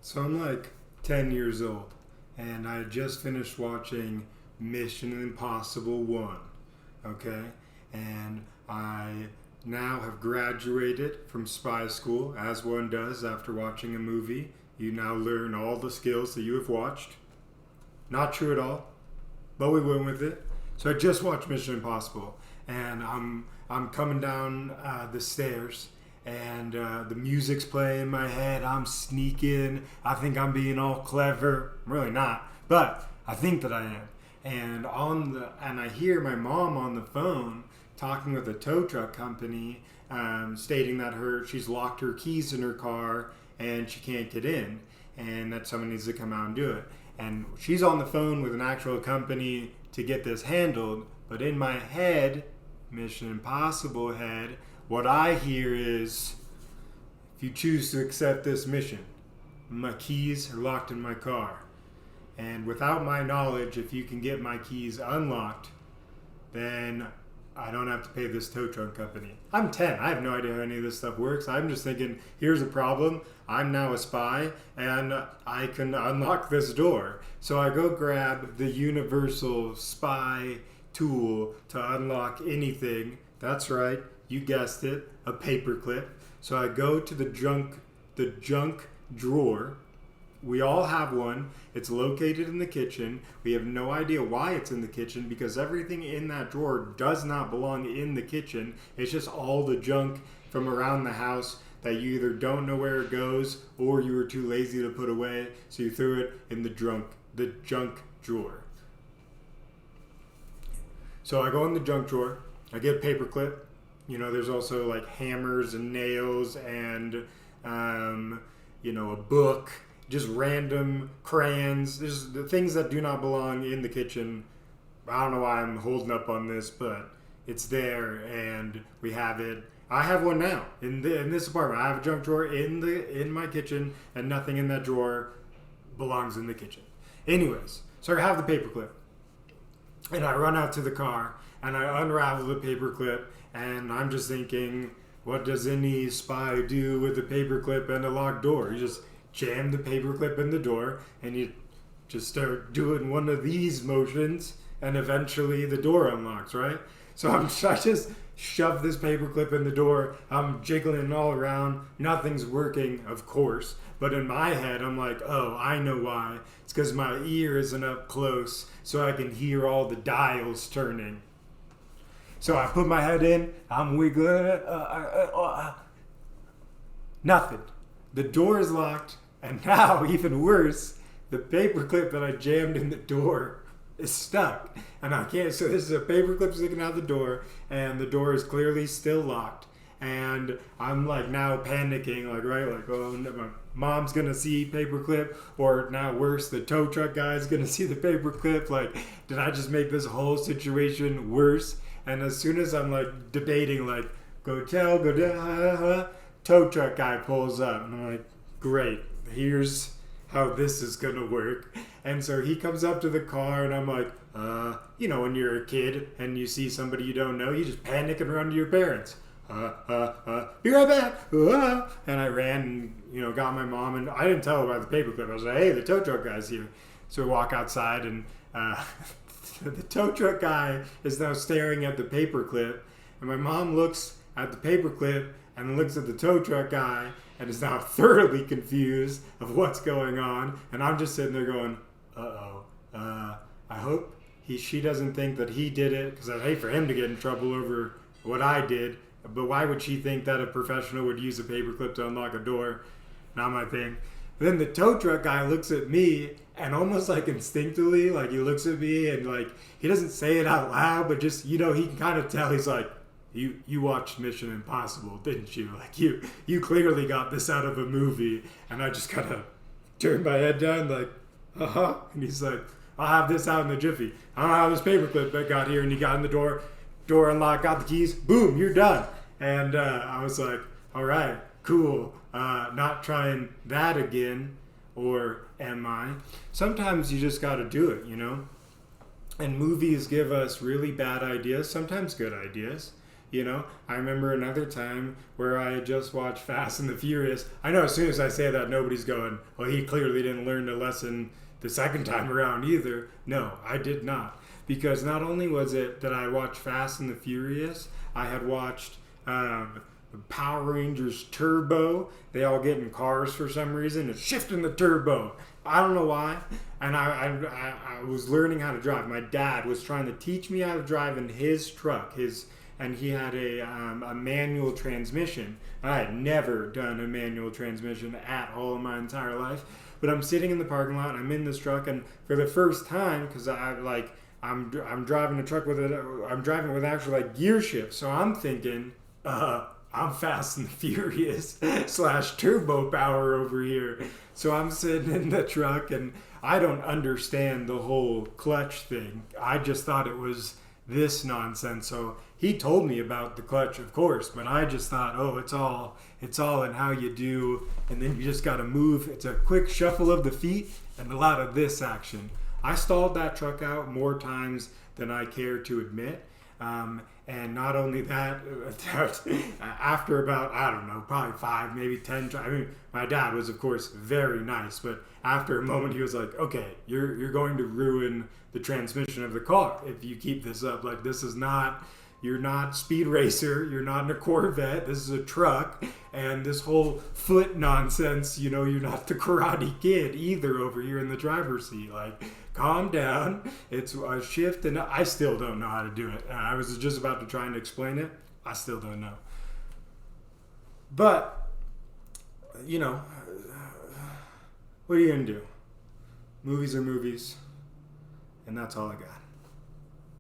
So I'm like 10 years old, and I just finished watching Mission Impossible 1, okay? And I now have graduated from spy school, as one does after watching a movie. You now learn all the skills that you have watched. Not true at all, but we went with it. So I just watched Mission Impossible, and I'm coming down the stairs, and the music's playing in my head. I'm sneaking. I think I'm being all clever. I'm really not, but I think that I am. And I hear my mom on the phone talking with a tow truck company, stating that she's locked her keys in her car and she can't get in, and that someone needs to come out and do it. And she's on the phone with an actual company to get this handled, but in my head, Mission Impossible head, what I hear is, if you choose to accept this mission, my keys are locked in my car. And without my knowledge, if you can get my keys unlocked, then I don't have to pay this tow truck company. I'm 10. I have no idea how any of this stuff works. I'm just thinking, here's a problem. I'm now a spy, and I can unlock this door. So I go grab the universal spy tool to unlock anything. That's right. You guessed it. A paperclip. So I go to the junk drawer. We all have one. It's located in the kitchen. We have no idea why it's in the kitchen because everything in that drawer does not belong in the kitchen. It's just all the junk from around the house that you either don't know where it goes or you were too lazy to put away, so you threw it in the junk drawer. So I go in the junk drawer. I get a paperclip. There's also like hammers and nails and a book. Just random crayons. There's the things that do not belong in the kitchen. I don't know why I'm holding up on this, but it's there and we have it. I have one now in this apartment. I have a junk drawer in my kitchen, and nothing in that drawer belongs in the kitchen. Anyways, so I have the paperclip, and I run out to the car and I unravel the paperclip, and I'm just thinking, what does any spy do with a paperclip and a locked door? You just jam the paperclip in the door and you just start doing one of these motions and eventually the door unlocks, right? So I just shove this paperclip in the door. I'm jiggling it all around. Nothing's working, of course. But in my head, I'm like, oh, I know why. It's because my ear isn't up close so I can hear all the dials turning. So I put my head in. I'm wiggling. Nothing. The door is locked. And now, even worse, the paperclip that I jammed in the door is stuck. And I can't, so this is a paperclip sticking out the door, and the door is clearly still locked. And I'm like now panicking, oh, no, my mom's gonna see paperclip, or now worse, the tow truck guy's gonna see the paperclip. Like, did I just make this whole situation worse? And as soon as I'm like debating, like, go down, tow truck guy pulls up, and I'm like, great. Here's how this is gonna work. And so he comes up to the car, and I'm like, when you're a kid and you see somebody you don't know, you just panic and run to your parents. Be right back. And I ran and, got my mom, and I didn't tell her about the paperclip. I was like, hey, the tow truck guy's here. So we walk outside, and the tow truck guy is now staring at the paperclip, and my mom looks at the paperclip and looks at the tow truck guy and is now thoroughly confused of what's going on. And I'm just sitting there going, I hope she doesn't think that he did it, because I'd hate for him to get in trouble over what I did. But why would she think that a professional would use a paperclip to unlock a door? Not my thing. Then the tow truck guy looks at me, and almost like instinctively, like he looks at me and like he doesn't say it out loud, but just, he can kind of tell. He's like, You watched Mission Impossible, didn't you? Like, you clearly got this out of a movie. And I just kind of turned my head down like, And he's like, I'll have this out in a jiffy. I don't know how this paperclip got here. And he got in the door unlocked, got the keys, boom, you're done. And I was like, all right, cool. Not trying that again, or am I? Sometimes you just got to do it, And movies give us really bad ideas, sometimes good ideas. You know, I remember another time where I had just watched Fast and the Furious. I know as soon as I say that, nobody's going, well, he clearly didn't learn the lesson the second time around either. No, I did not. Because not only was it that I watched Fast and the Furious, I had watched Power Rangers Turbo. They all get in cars for some reason. It's shifting the turbo. I don't know why. And I was learning how to drive. My dad was trying to teach me how to drive in his truck. And he had a manual transmission. I had never done a manual transmission at all in my entire life. But I'm sitting in the parking lot and I'm in this truck, and for the first time, because I'm driving a truck I'm driving with actual like gear shift. So I'm thinking, I'm Fast and Furious / turbo power over here. So I'm sitting in the truck and I don't understand the whole clutch thing. I just thought it was this nonsense. So he told me about the clutch, of course, but I just thought, oh, it's all in how you do, and then you just got to move. It's a quick shuffle of the feet and a lot of this action. I stalled that truck out more times than I care to admit. And not only that, after about, I don't know, probably 5, maybe 10, I mean, my dad was, of course, very nice, but after a moment, he was like, okay, you're going to ruin the transmission of the car if you keep this up. Like, this is not, you're not Speed Racer, you're not in a Corvette, this is a truck, and this whole foot nonsense, you know, you're not the Karate Kid either over here in the driver's seat. Like, calm down. It's a shift, and I still don't know how to do it. I was just about to try and explain it. I still don't know. But, you know, what are you going to do? Movies are movies, and that's all I got.